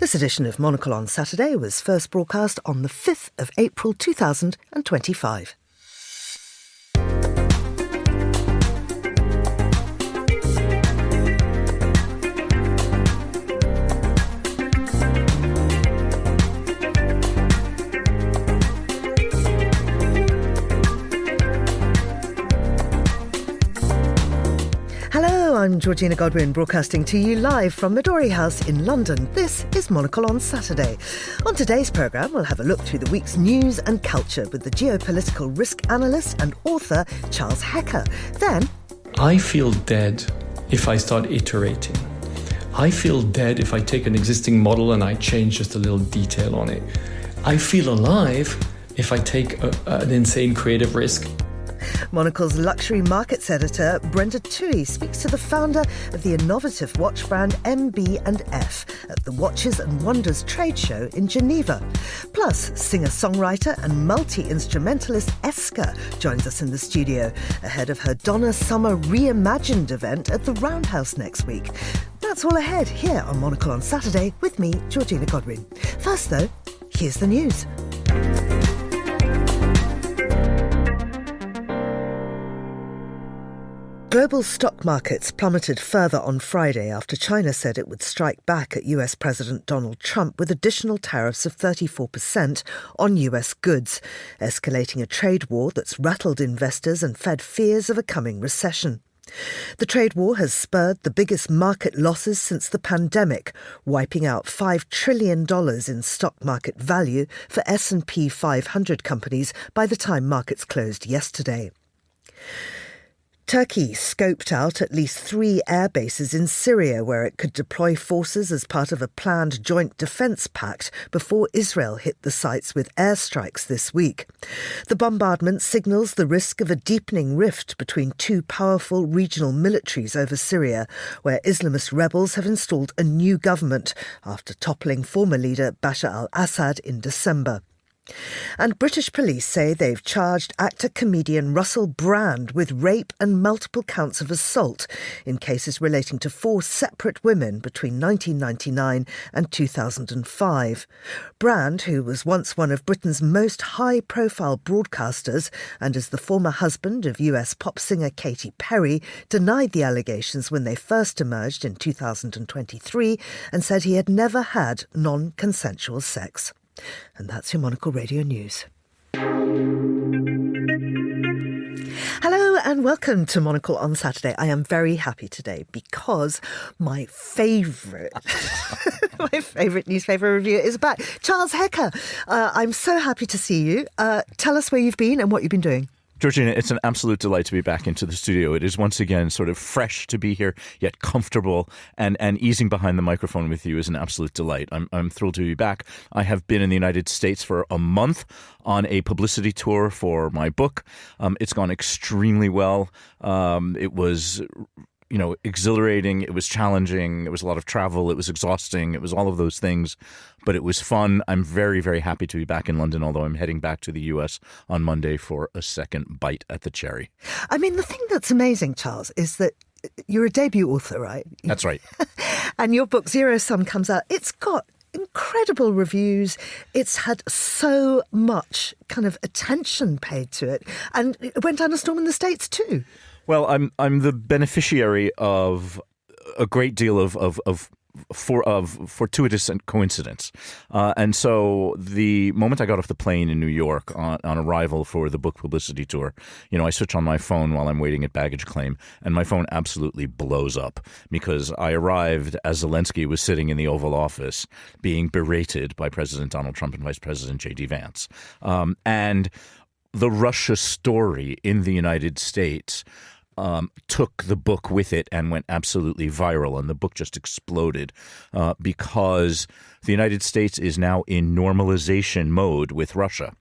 This edition of Monocle on Saturday was first broadcast on the 5th of April 2025. I'm Georgina Godwin, broadcasting to you live from Midori House in London. This is Monocle on Saturday. On today's programme, we'll have a look through the week's news and culture with the geopolitical risk analyst and author Charles Hecker. Then, I feel dead if I start iterating. I feel dead if I take an existing model and I change just a little detail on it. I feel alive if I take an insane creative risk. Monocle's luxury markets editor Brenda Toohey speaks to the founder of the innovative watch brand MB&F at the Watches and Wonders trade show in Geneva. Plus, singer-songwriter and multi-instrumentalist Eska joins us in the studio ahead of her Donna Summer Reimagined event at the Roundhouse next week. That's all ahead here on Monocle on Saturday with me, Georgina Godwin. First, though, here's the news. Global stock markets plummeted further on Friday after China said it would strike back at US President Donald Trump with additional tariffs of 34% on US goods, escalating a trade war that's rattled investors and fed fears of a coming recession. The trade war has spurred the biggest market losses since the pandemic, wiping out $5 trillion in stock market value for S&P 500 companies by the time markets closed yesterday. Turkey scoped out at least 3 air bases in Syria where it could deploy forces as part of a planned joint defence pact before Israel hit the sites with airstrikes this week. The bombardment signals the risk of a deepening rift between two powerful regional militaries over Syria, where Islamist rebels have installed a new government after toppling former leader Bashar al-Assad in December. And British police say they've charged actor-comedian Russell Brand with rape and multiple counts of assault in cases relating to 4 separate women between 1999 and 2005. Brand, who was once one of Britain's most high-profile broadcasters and is the former husband of US pop singer Katy Perry, denied the allegations when they first emerged in 2023 and said he had never had non-consensual sex. And that's your Monocle Radio News. Hello and welcome to Monocle on Saturday. I am very happy today because my favourite newspaper reviewer is back. Charles Hecker, I'm so happy to see you. Tell us where you've been and what you've been doing. Georgina, it's an absolute delight to be back into the studio. It is once again sort of fresh to be here, yet comfortable, and easing behind the microphone with you is an absolute delight. I'm thrilled to be back. I have been in the United States for a month on a publicity tour for my book. It's gone extremely well. It was exhilarating. It was challenging. It was a lot of travel. It was exhausting. It was all of those things, but it was fun. I'm very, very happy to be back in London, although I'm heading back to the US on Monday for a second bite at the cherry. I mean, the thing that's amazing, Charles, is that you're a debut author, right? That's right. And your book, Zero Sum, comes out. It's got incredible reviews. It's had so much kind of attention paid to it. And it went down a storm in the States too. Well, I'm the beneficiary of a great deal of fortuitous and coincidence. And so the moment I got off the plane in New York on arrival for the book publicity tour, I switch on my phone while I'm waiting at baggage claim, and my phone absolutely blows up because I arrived as Zelensky was sitting in the Oval Office being berated by President Donald Trump and Vice President J.D. Vance. And the Russia story in the United States took the book with it and went absolutely viral. And the book just exploded because the United States is now in normalization mode with Russia.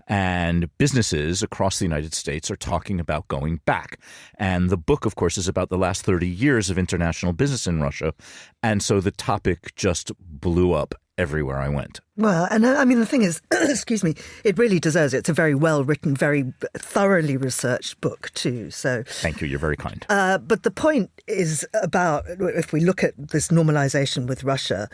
And businesses across the United States are talking about going back. And the book, of course, is about the last 30 years of international business in Russia. And so the topic just blew up everywhere I went. Well, and I mean, the thing is, excuse me, it really deserves it. It's a very well-written, very thoroughly researched book too. So thank you. You're very kind. But the point is about, if we look at this normalization with Russia,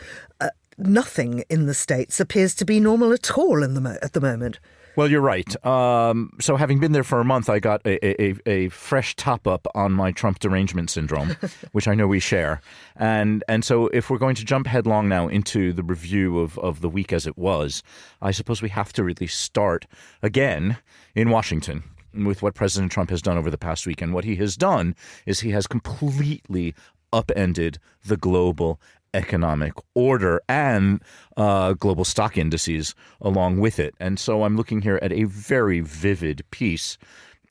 nothing in the States appears to be normal at all at the moment. Well, you're right. So having been there for a month, I got a fresh top-up on my Trump derangement syndrome, which I know we share. And so if we're going to jump headlong now into the review of the week as it was, I suppose we have to really start again in Washington with what President Trump has done over the past week. And what he has done is he has completely upended the global economic order and global stock indices along with it. And so I'm looking here at a very vivid piece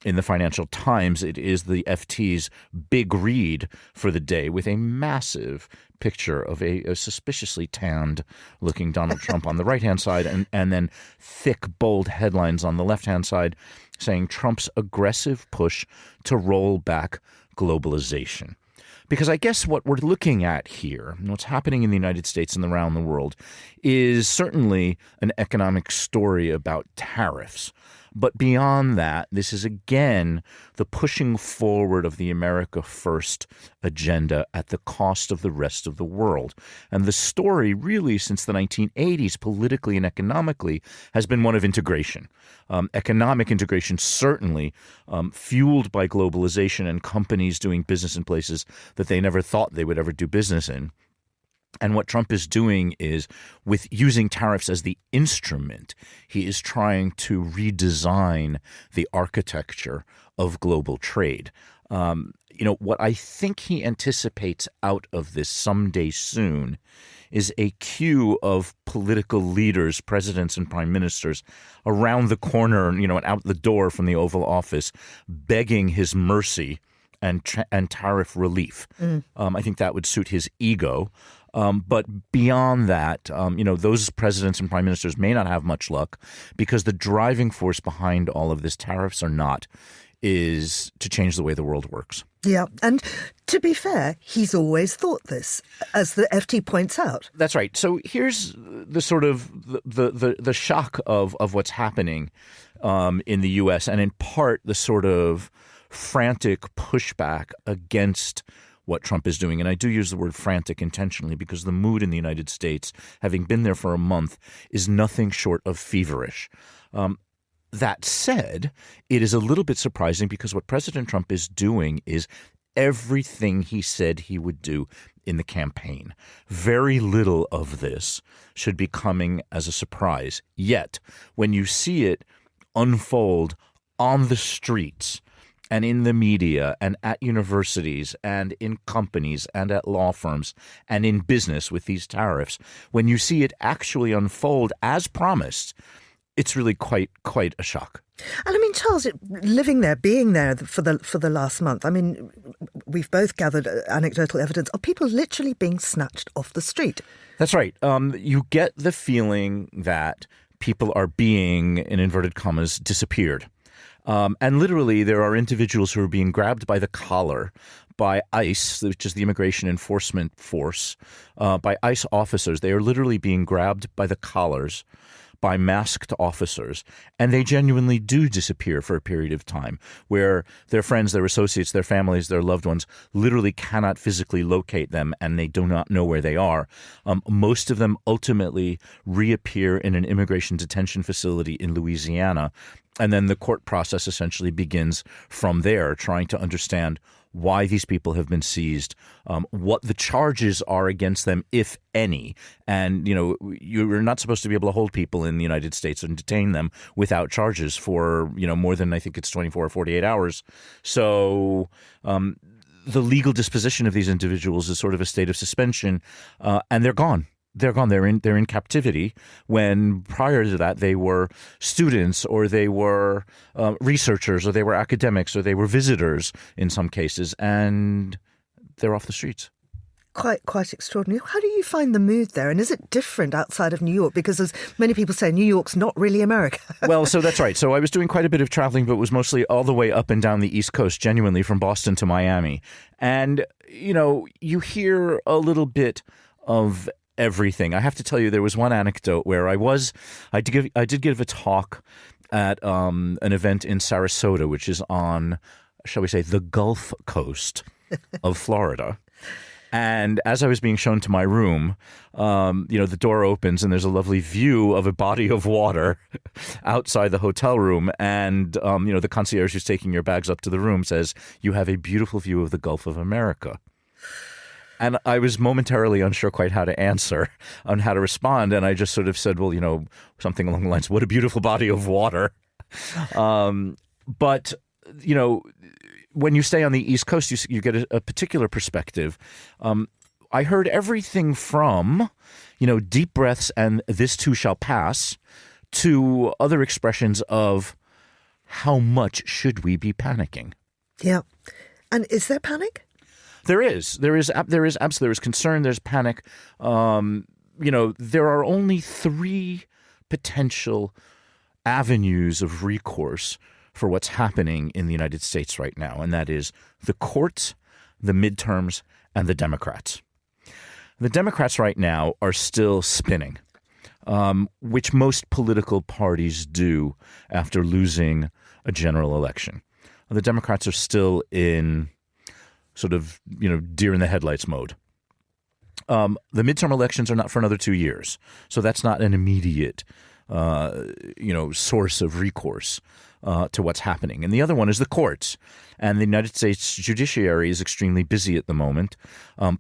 in the Financial Times. It is the FT's big read for the day with a massive picture of a suspiciously tanned looking Donald Trump on the right-hand side and then thick, bold headlines on the left-hand side saying Trump's aggressive push to roll back globalization. Because I guess what we're looking at here, what's happening in the United States and around the world, is certainly an economic story about tariffs. But beyond that, this is again the pushing forward of the America First agenda at the cost of the rest of the world. And the story really since the 1980s, politically and economically, has been one of integration. Economic integration certainly fueled by globalization and companies doing business in places that they never thought they would ever do business in. And what Trump is doing is, with using tariffs as the instrument, he is trying to redesign the architecture of global trade. What I think he anticipates out of this someday soon is a queue of political leaders, presidents and prime ministers around the corner, and out the door from the Oval Office, begging his mercy and tariff relief. I think that would suit his ego. But beyond that, those presidents and prime ministers may not have much luck because the driving force behind all of this, tariffs or not, is to change the way the world works. Yeah. And to be fair, he's always thought this, as the FT points out. That's right. So here's the sort of the shock of what's happening in the U.S. and in part the sort of frantic pushback against what Trump is doing. And I do use the word frantic intentionally because the mood in the United States, having been there for a month, is nothing short of feverish. That said, it is a little bit surprising because what President Trump is doing is everything he said he would do in the campaign. Very little of this should be coming as a surprise. Yet, when you see it unfold on the streets and in the media and at universities and in companies and at law firms and in business with these tariffs, when you see it actually unfold as promised, it's really quite a shock. And I mean, Charles, living there, being there for the last month, I mean, we've both gathered anecdotal evidence of people literally being snatched off the street. That's right. You get the feeling that people are being, in inverted commas, disappeared. And literally, there are individuals who are being grabbed by the collar by ICE, which is the Immigration Enforcement Force, by ICE officers. They are literally being grabbed by the collars by masked officers, and they genuinely do disappear for a period of time where their friends, their associates, their families, their loved ones literally cannot physically locate them, and they do not know where they are. Most of them ultimately reappear in an immigration detention facility in Louisiana, and then the court process essentially begins from there, trying to understand why these people have been seized, what the charges are against them, if any. And, you're not supposed to be able to hold people in the United States and detain them without charges for, more than, I think it's 24 or 48 hours. So the legal disposition of these individuals is sort of a state of suspension, and they're gone. They're gone. They're in captivity when prior to that they were students or they were researchers or they were academics or they were visitors in some cases, and they're off the streets. Quite extraordinary. How do you find the mood there? And is it different outside of New York? Because as many people say, New York's not really America. Well, so that's right. So I was doing quite a bit of traveling, but was mostly all the way up and down the East Coast, genuinely from Boston to Miami. And, you hear a little bit of everything. I have to tell you, there was one anecdote where I did give a talk at an event in Sarasota, which is on, shall we say, the Gulf Coast of Florida. And as I was being shown to my room, the door opens and there's a lovely view of a body of water outside the hotel room. And, the concierge who's taking your bags up to the room says, "You have a beautiful view of the Gulf of America." And I was momentarily unsure quite how to answer, on how to respond. And I just sort of said, well, something along the lines, "What a beautiful body of water." But, when you stay on the East Coast, you get a particular perspective. I heard everything from, deep breaths and "this too shall pass" to other expressions of how much should we be panicking? Yeah. And is there panic? There is concern. There's panic. There are only three potential avenues of recourse for what's happening in the United States right now, and that is the courts, the midterms, and the Democrats. The Democrats right now are still spinning, which most political parties do after losing a general election. The Democrats are still in sort of, deer in the headlights mode. The midterm elections are not for another 2 years, so that's not an immediate source of recourse to what's happening. And the other one is the courts. And the United States judiciary is extremely busy at the moment,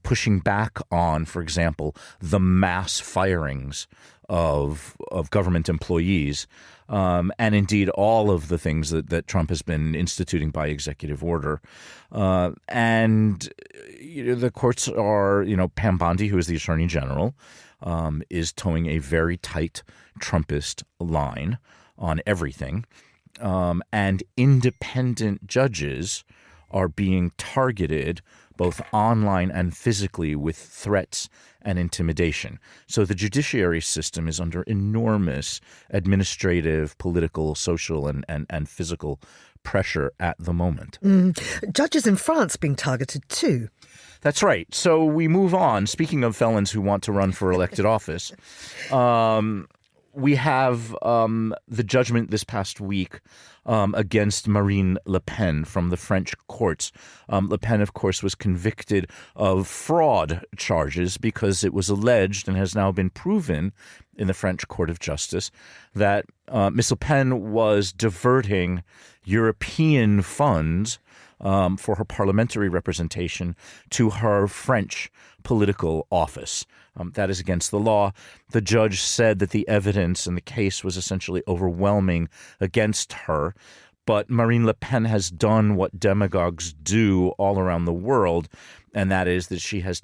pushing back on, for example, the mass firings of government employees, and indeed all of the things that Trump has been instituting by executive order. And the courts are, Pam Bondi, who is the Attorney General, is towing a very tight Trumpist line on everything. And independent judges are being targeted both online and physically with threats and intimidation. So the judiciary system is under enormous administrative, political, social, and physical pressure at the moment. Judges in France being targeted too. That's right. So we move on. Speaking of felons who want to run for elected office, we have the judgment this past week against Marine Le Pen from the French courts. Le Pen, of course, was convicted of fraud charges because it was alleged and has now been proven in the French Court of Justice that Ms. Le Pen was diverting European funds for her parliamentary representation to her French political office. That is against the law. The judge said that the evidence in the case was essentially overwhelming against her. But Marine Le Pen has done what demagogues do all around the world, and that is that she has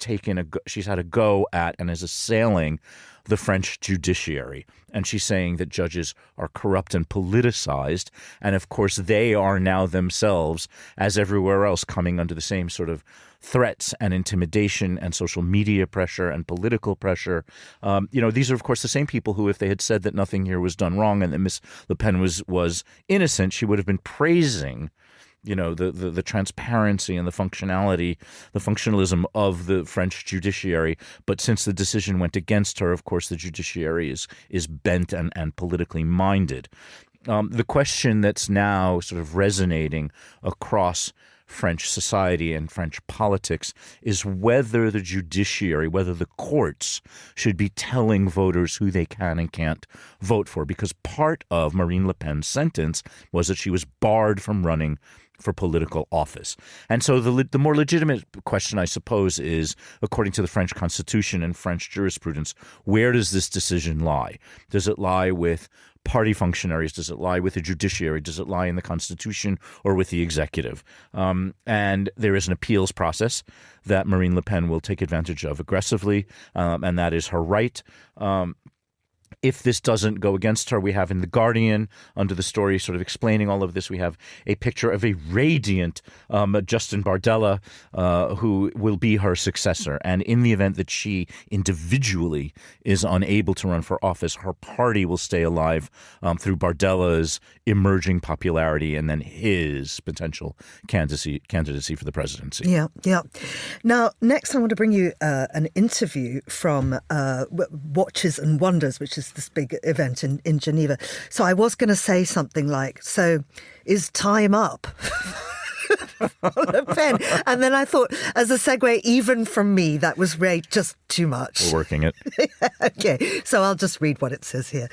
she's had a go at and is assailing the French judiciary. And she's saying that judges are corrupt and politicized. And of course, they are now themselves, as everywhere else, coming under the same sort of threats and intimidation and social media pressure and political pressure. These are, of course, the same people who, if they had said that nothing here was done wrong and that Ms. Le Pen was innocent, she would have been praising the transparency and the functionality, the functionalism of the French judiciary. But since the decision went against her, of course, the judiciary is bent and politically minded. The question that's now sort of resonating across French society and French politics is whether the judiciary, whether the courts should be telling voters who they can and can't vote for. Because part of Marine Le Pen's sentence was that she was barred from running for political office. And so the more legitimate question, I suppose, is, according to the French Constitution and French jurisprudence, where does this decision lie? Does it lie with party functionaries? Does it lie with the judiciary? Does it lie in the Constitution or with the executive? And there is an appeals process that Marine Le Pen will take advantage of aggressively, and that is her right. If this doesn't go against her, we have in The Guardian, under the story sort of explaining all of this, we have a picture of a radiant Justin Bardella, who will be her successor. And in the event that she individually is unable to run for office, her party will stay alive through Bardella's emerging popularity and then his potential candidacy for the presidency. Yeah. Now, next I want to bring you an interview from Watches and Wonders, which is this big event in Geneva. So I was going to say something like, so is time up? on a pen. And then I thought, as a segue, even from me, that was just too much. We're working it. Okay, so I'll just read what it says here.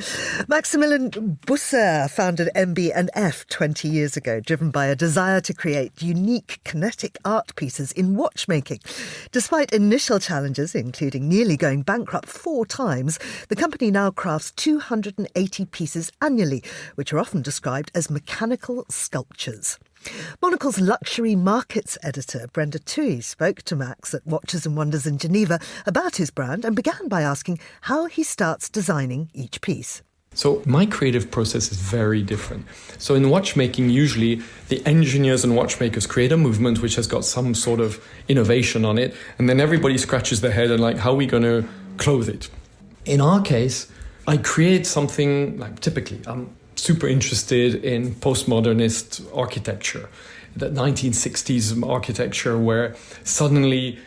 Maximilian Busser founded MB&F 20 years ago, driven by a desire to create unique kinetic art pieces in watchmaking. Despite initial challenges, including nearly going bankrupt 4 times, the company now crafts 280 pieces annually, which are often described as mechanical sculptures. Monocle's luxury markets editor, Brenda Tui, spoke to Max at Watches and Wonders in Geneva about his brand and began by asking how he starts designing each piece. So my creative process is very different. So in watchmaking, usually the engineers and watchmakers create a movement which has got some sort of innovation on it, and then everybody scratches their head and like, how are we going to clothe it? In our case, I create something like typically, I'm super interested in postmodernist architecture, that 1960s architecture where suddenly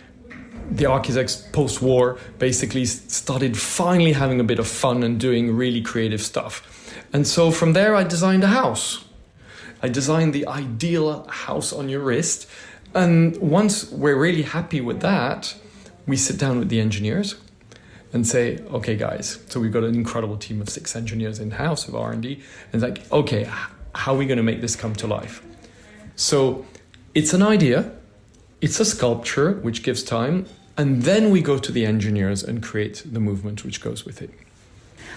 the architects post-war basically started finally having a bit of fun and doing really creative stuff. And so from there I designed a house. I designed the ideal house on your wrist. And once we're really happy with that, we sit down with the engineers and say, okay, guys, so we've got an incredible team of 6 engineers in-house of R&D. And it's like, okay, how are we going to make this come to life? So it's an idea, it's a sculpture, which gives time, and then we go to the engineers and create the movement which goes with it.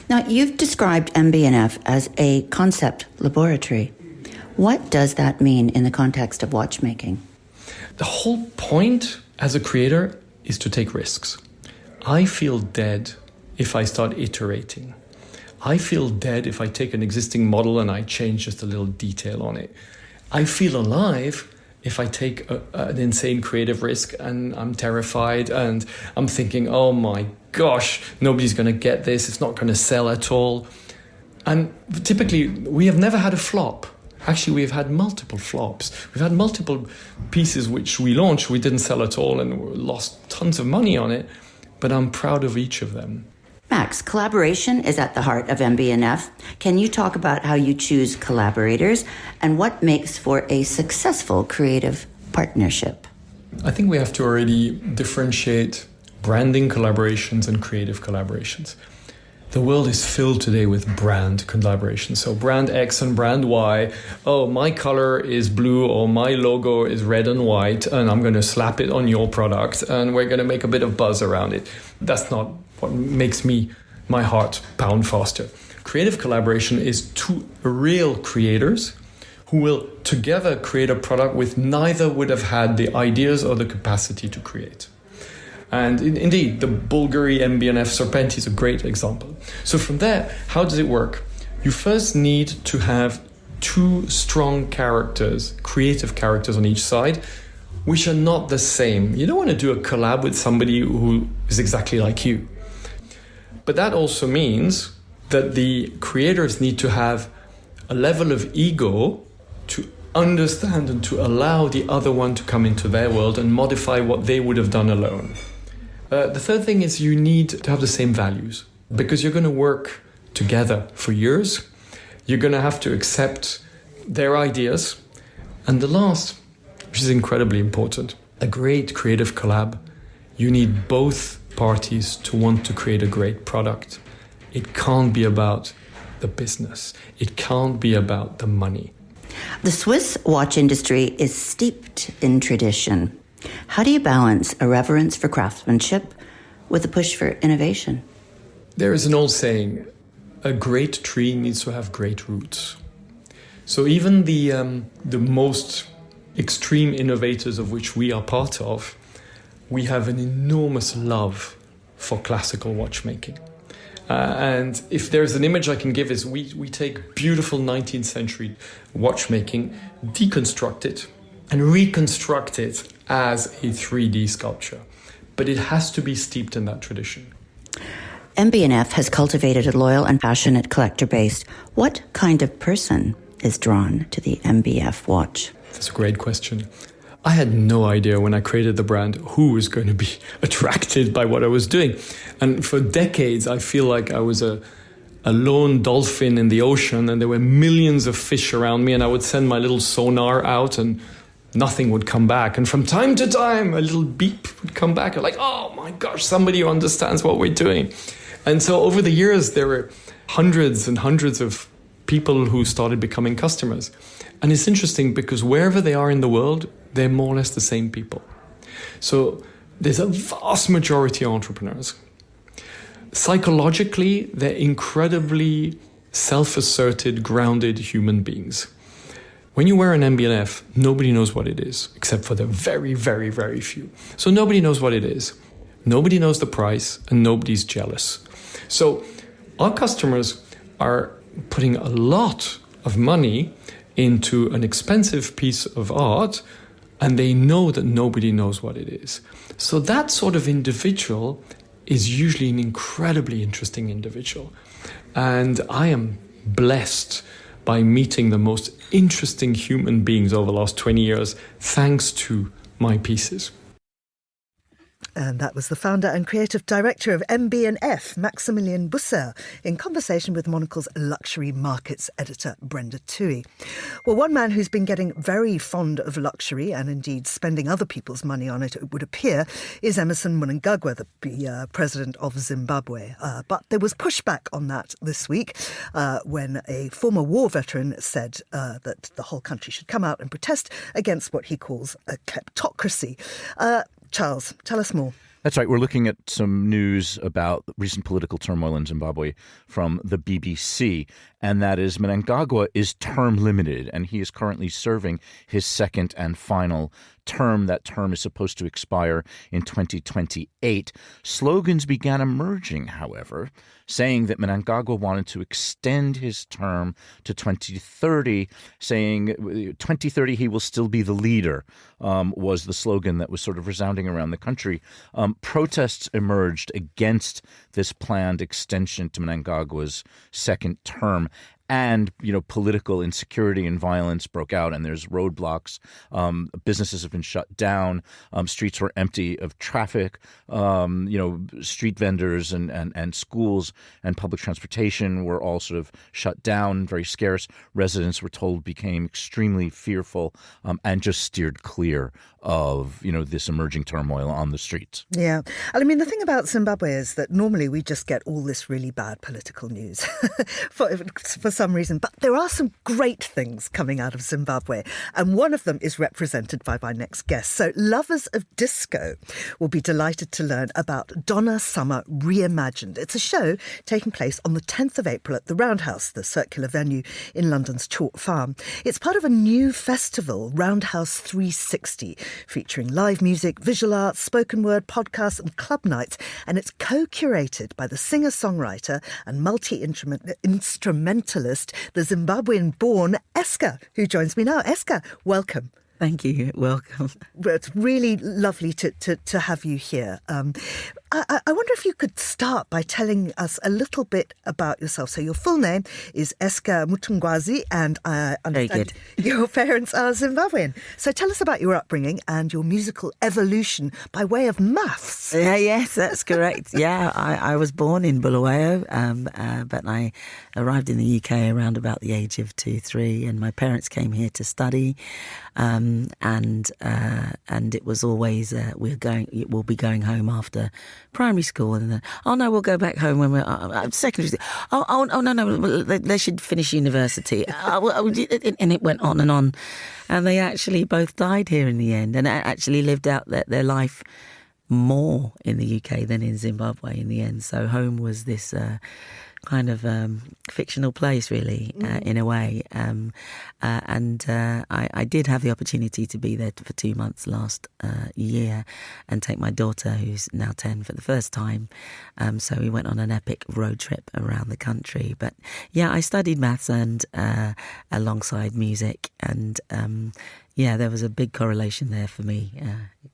Now, you've described MB&F as a concept laboratory. What does that mean in the context of watchmaking? The whole point as a creator is to take risks. I feel dead if I start iterating. I feel dead if I take an existing model and I change just a little detail on it. I feel alive if I take an insane creative risk and I'm terrified and I'm thinking, oh my gosh, nobody's going to get this, it's not going to sell at all. And typically, we have never had a flop. Actually, we've had multiple flops. We've had multiple pieces which we launched, we didn't sell at all and we lost tons of money on it. But I'm proud of each of them. Max, collaboration is at the heart of MB&F. Can you talk about how you choose collaborators and what makes for a successful creative partnership? I think we have to already differentiate branding collaborations and creative collaborations. The world is filled today with brand collaborations. So brand X and brand Y. Oh, my color is blue or my logo is red and white and I'm going to slap it on your product and we're going to make a bit of buzz around it. That's not what makes my heart pound faster. Creative collaboration is 2 real creators who will together create a product with neither would have had the ideas or the capacity to create. And indeed, the Bulgari MB&F Serpenti is a great example. So from there, how does it work? You first need to have 2 strong characters, creative characters on each side, which are not the same. You don't want to do a collab with somebody who is exactly like you. But that also means that the creators need to have a level of ego to understand and to allow the other one to come into their world and modify what they would have done alone. The third thing is you need to have the same values because you're going to work together for years. You're going to have to accept their ideas. And the last, which is incredibly important, a great creative collab, you need both parties to want to create a great product. It can't be about the business. It can't be about the money. The Swiss watch industry is steeped in tradition. How do you balance a reverence for craftsmanship with a push for innovation? There is an old saying, a great tree needs to have great roots. So even the most extreme innovators of which we are part of, we have an enormous love for classical watchmaking. And if there's an image I can give is we take beautiful 19th century watchmaking, deconstruct it, and reconstruct it as a 3D sculpture. But it has to be steeped in that tradition. MB&F has cultivated a loyal and passionate collector base. What kind of person is drawn to the MB&F watch? That's a great question. I had no idea when I created the brand who was going to be attracted by what I was doing. And for decades, I feel like I was a lone dolphin in the ocean and there were millions of fish around me and I would send my little sonar out and nothing would come back. And from time to time, a little beep would come back. You're like, oh my gosh, somebody who understands what we're doing. And so over the years, there were hundreds and hundreds of people who started becoming customers. And it's interesting because wherever they are in the world, they're more or less the same people. So there's a vast majority of entrepreneurs. Psychologically, they're incredibly self-asserted, grounded human beings. When you wear an MB&F, nobody knows what it is, except for the very, very, very few. So nobody knows what it is. Nobody knows the price, and nobody's jealous. So our customers are putting a lot of money into an expensive piece of art, and they know that nobody knows what it is. So that sort of individual is usually an incredibly interesting individual. And I am blessed by meeting the most interesting human beings over the last 20 years, thanks to my pieces. And that was the founder and creative director of MB&F, Maximilian Busser, in conversation with Monocle's luxury markets editor, Brenda Toohey. Well, one man who's been getting very fond of luxury and indeed spending other people's money on it, it would appear, is Emmerson Mnangagwa, the president of Zimbabwe. But there was pushback on that this week when a former war veteran said that the whole country should come out and protest against what he calls a kleptocracy. Charles, tell us more. That's right. We're looking at some news about recent political turmoil in Zimbabwe from the BBC, and that is Mnangagwa is term limited, and he is currently serving his second and final term. That term is supposed to expire in 2028. Slogans began emerging, however, saying that Mnangagwa wanted to extend his term to 2030, saying 2030 he will still be the leader, was the slogan that was sort of resounding around the country. Protests emerged against this planned extension to Mnangagwa's second term. And, political insecurity and violence broke out, and there's roadblocks. Businesses have been shut down. Streets were empty of traffic. Street vendors and schools and public transportation were all sort of shut down, very scarce. Residents were told became extremely fearful and just steered clear of, this emerging turmoil on the streets. Yeah. I mean, the thing about Zimbabwe is that normally we just get all this really bad political news for some reason. But there are some great things coming out of Zimbabwe. And one of them is represented by my next guest. So lovers of disco will be delighted to learn about Donna Summer Reimagined. It's a show taking place on the 10th of April at the Roundhouse, the circular venue in London's Chalk Farm. It's part of a new festival, Roundhouse 360, featuring live music, visual arts, spoken word, podcasts and club nights. And it's co-curated by the singer-songwriter and multi-instrumentalist, the Zimbabwean-born Eska, who joins me now. Eska, welcome. Thank you. Welcome. It's really lovely to have you here. I wonder if you could start by telling us a little bit about yourself. So your full name is Eska Mutungwazi, and I understand your parents are Zimbabwean. So tell us about your upbringing and your musical evolution by way of maths. Yes, that's correct. Yeah, I was born in Bulawayo, but I arrived in the UK around about the age of 2-3, and my parents came here to study, and it was always we'll be going home after primary school, and then, we'll go back home when we're secondary school. No, they should finish university. And it went on, and they actually both died here in the end, and actually lived out their life more in the UK than in Zimbabwe in the end. So home was this kind of fictional place, really, in a way. I did have the opportunity to be there for 2 months last year and take my daughter, who's now 10, for the first time. So we went on an epic road trip around the country. But yeah, I studied maths and alongside music. And there was a big correlation there for me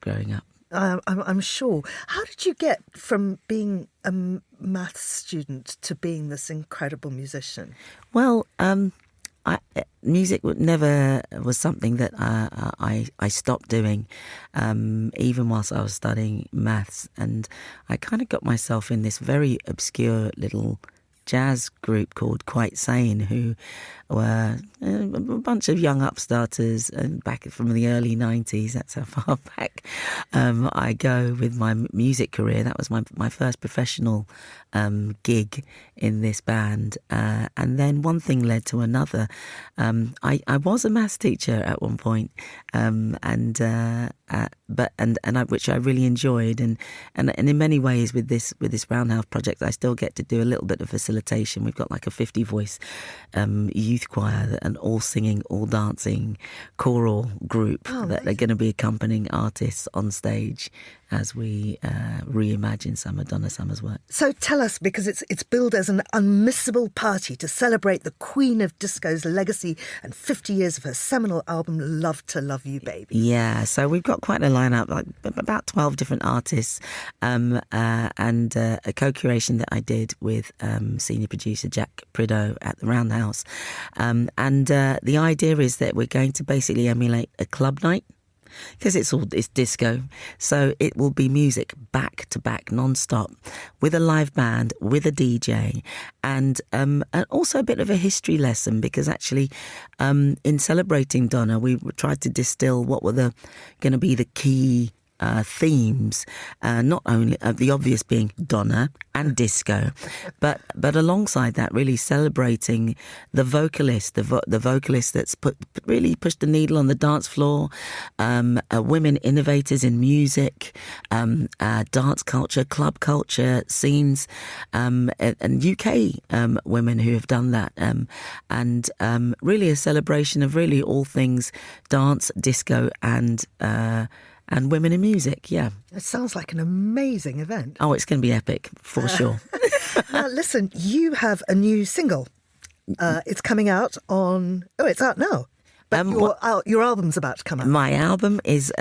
growing up. I'm sure. How did you get from being a maths student to being this incredible musician? Well, music never was something that I stopped doing, even whilst I was studying maths. And I kind of got myself in this very obscure little jazz group called Quite Sane, who were a bunch of young upstarters back from the early 90s. That's how far back I go with my music career. That was my first professional gig in this band. And then one thing led to another. I was a maths teacher at one point, which I really enjoyed, and in many ways with this Roundhouse project, I still get to do a little bit of facilitation. We've got like a 50-voice youth choir and all singing, all dancing choral group that are going to be accompanying artists on stage as we reimagine some of Donna Summer's work. So tell us, because it's billed as an unmissable party to celebrate the Queen of Disco's legacy and 50 years of her seminal album, Love to Love You, Baby. Yeah, so we've got quite a lineup, like about 12 different artists, and a co-curation that I did with senior producer Jack Prideaux at the Roundhouse. And the idea is that we're going to basically emulate a club night, because it's disco, so it will be music back to back non-stop with a live band, with a DJ, and also a bit of a history lesson, because actually in celebrating Donna, we tried to distill what were going to be the key themes, not only the obvious being Donna and disco, but alongside that, really celebrating the vocalist, the vocalist that's really pushed the needle on the dance floor, women innovators in music, dance culture, club culture scenes, and UK women who have done that, and really a celebration of really all things dance, disco, and women in music, yeah. It sounds like an amazing event. Oh, it's going to be epic, for sure. Now, listen, you have a new single. It's coming out on... Oh, it's out now. But your album's about to come out. My album is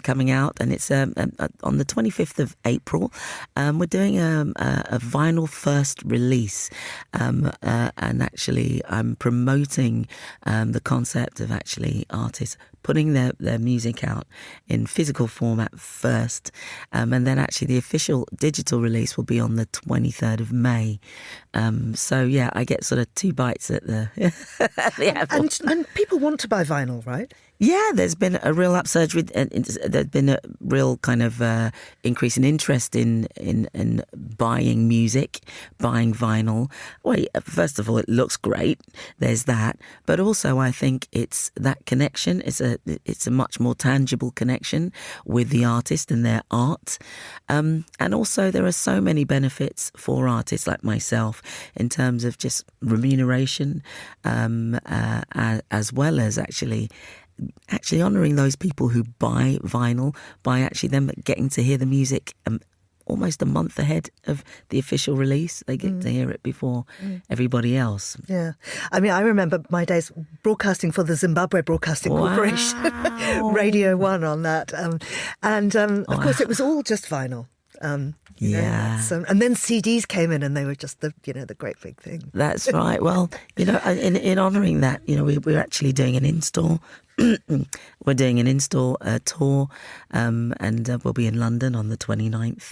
coming out, and it's on the 25th of April. We're doing a vinyl first release, and actually I'm promoting the concept of actually artists putting their music out in physical format first, and then actually the official digital release will be on the 23rd of May. So yeah, I get sort of 2 bites at the apple. And people want to buy vinyl, right? Yeah, there's been a real upsurge there's been a real kind of increase in interest in buying music, buying vinyl. Well, first of all, it looks great. There's that, but also I think it's that connection. It's a much more tangible connection with the artist and their art, and also there are so many benefits for artists like myself in terms of just remuneration, as well as actually honouring those people who buy vinyl by actually them getting to hear the music almost a month ahead of the official release. They get to hear it before everybody else. Yeah. I mean, I remember my days broadcasting for the Zimbabwe Broadcasting Corporation, Radio 1 on that. Of course, it was all just vinyl. Yeah. And then CDs came in, and they were just the great big thing. That's right. Well, in honouring that, we're actually doing an in-store. We're doing an in-store tour, and we'll be in London on the 29th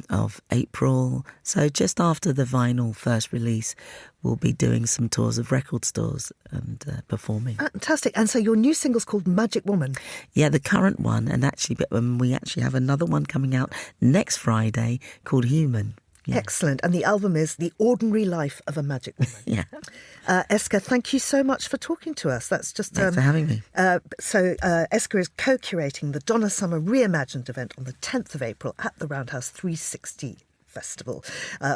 of April. So just after the vinyl first release, we'll be doing some tours of record stores and performing. Fantastic. And so your new single's called Magic Woman. Yeah, the current one, and actually, we actually have another one coming out next Friday called Human. Yeah. Excellent. And the album is The Ordinary Life of a Magic Woman. Yeah. Esker, thank you so much for talking to us. That's just... Thanks for having me. So Esker is co-curating the Donna Summer Reimagined event on the 10th of April at the Roundhouse 360 Festival.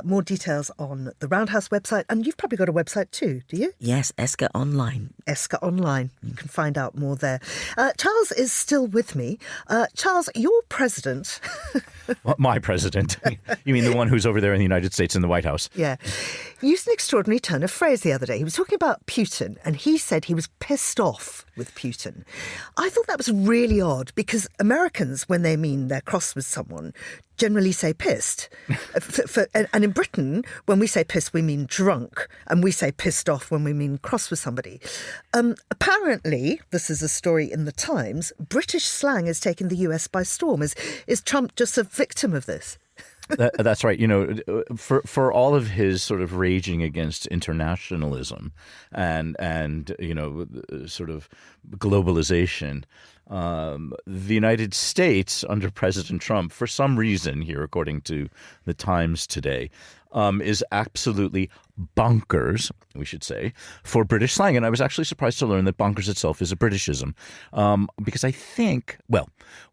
More details on the Roundhouse website. And you've probably got a website too, do you? Yes, Esker Online. Esker Online. You can find out more there. Charles is still with me. Charles, your president... Well, my president. You mean the one who's over there in the United States in the White House? Yeah. Used an extraordinary turn of phrase the other day. He was talking about Putin, and he said he was pissed off with Putin. I thought that was really odd, because Americans, when they mean they're cross with someone, generally say pissed. And in Britain, when we say pissed, we mean drunk, and we say pissed off when we mean cross with somebody. Apparently, this is a story in the Times, British slang is taking the US by storm. Is Trump just a victim of this? That's right. For all of his sort of raging against internationalism and sort of globalization, the United States under President Trump, for some reason here, according to the Times today, is absolutely bonkers, we should say, for British slang. And I was actually surprised to learn that bonkers itself is a Britishism, because I think,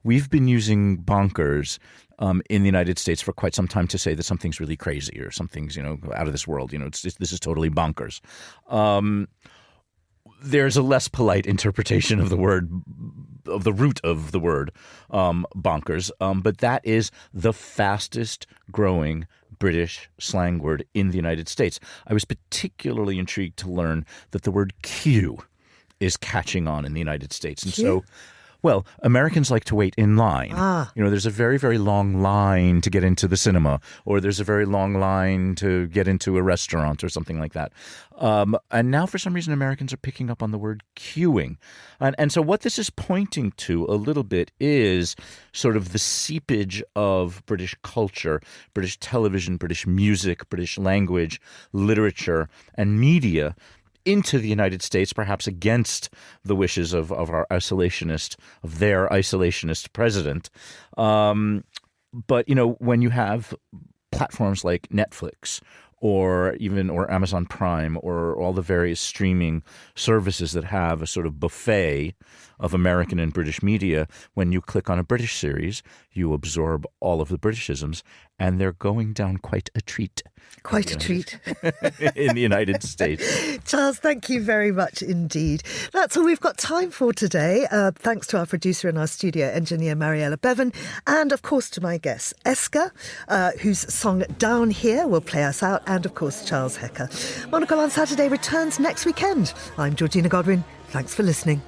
we've been using bonkers in the United States for quite some time to say that something's really crazy or something's, out of this world. This is totally bonkers. There's a less polite interpretation of the word, of the root of the word bonkers, but that is the fastest growing British slang word in the United States. I was particularly intrigued to learn that the word queue is catching on in the United States. And so, Americans like to wait in line. There's a very, very long line to get into the cinema, or there's a very long line to get into a restaurant or something like that. And now for some reason, Americans are picking up on the word queuing. And so what this is pointing to a little bit is sort of the seepage of British culture, British television, British music, British language, literature, and media into the United States, perhaps against the wishes of their isolationist president. But, when you have platforms like Netflix or Amazon Prime or all the various streaming services that have a sort of buffet of American and British media, when you click on a British series, you absorb all of the Britishisms, and they're going down quite a treat. Quite a treat. In the United States. Charles, thank you very much indeed. That's all we've got time for today. Thanks to our producer and our studio engineer, Mariella Bevan, and of course to my guest, Eska, whose song Down Here will play us out, and of course Charles Hecker. Monocle on Saturday returns next weekend. I'm Georgina Godwin. Thanks for listening.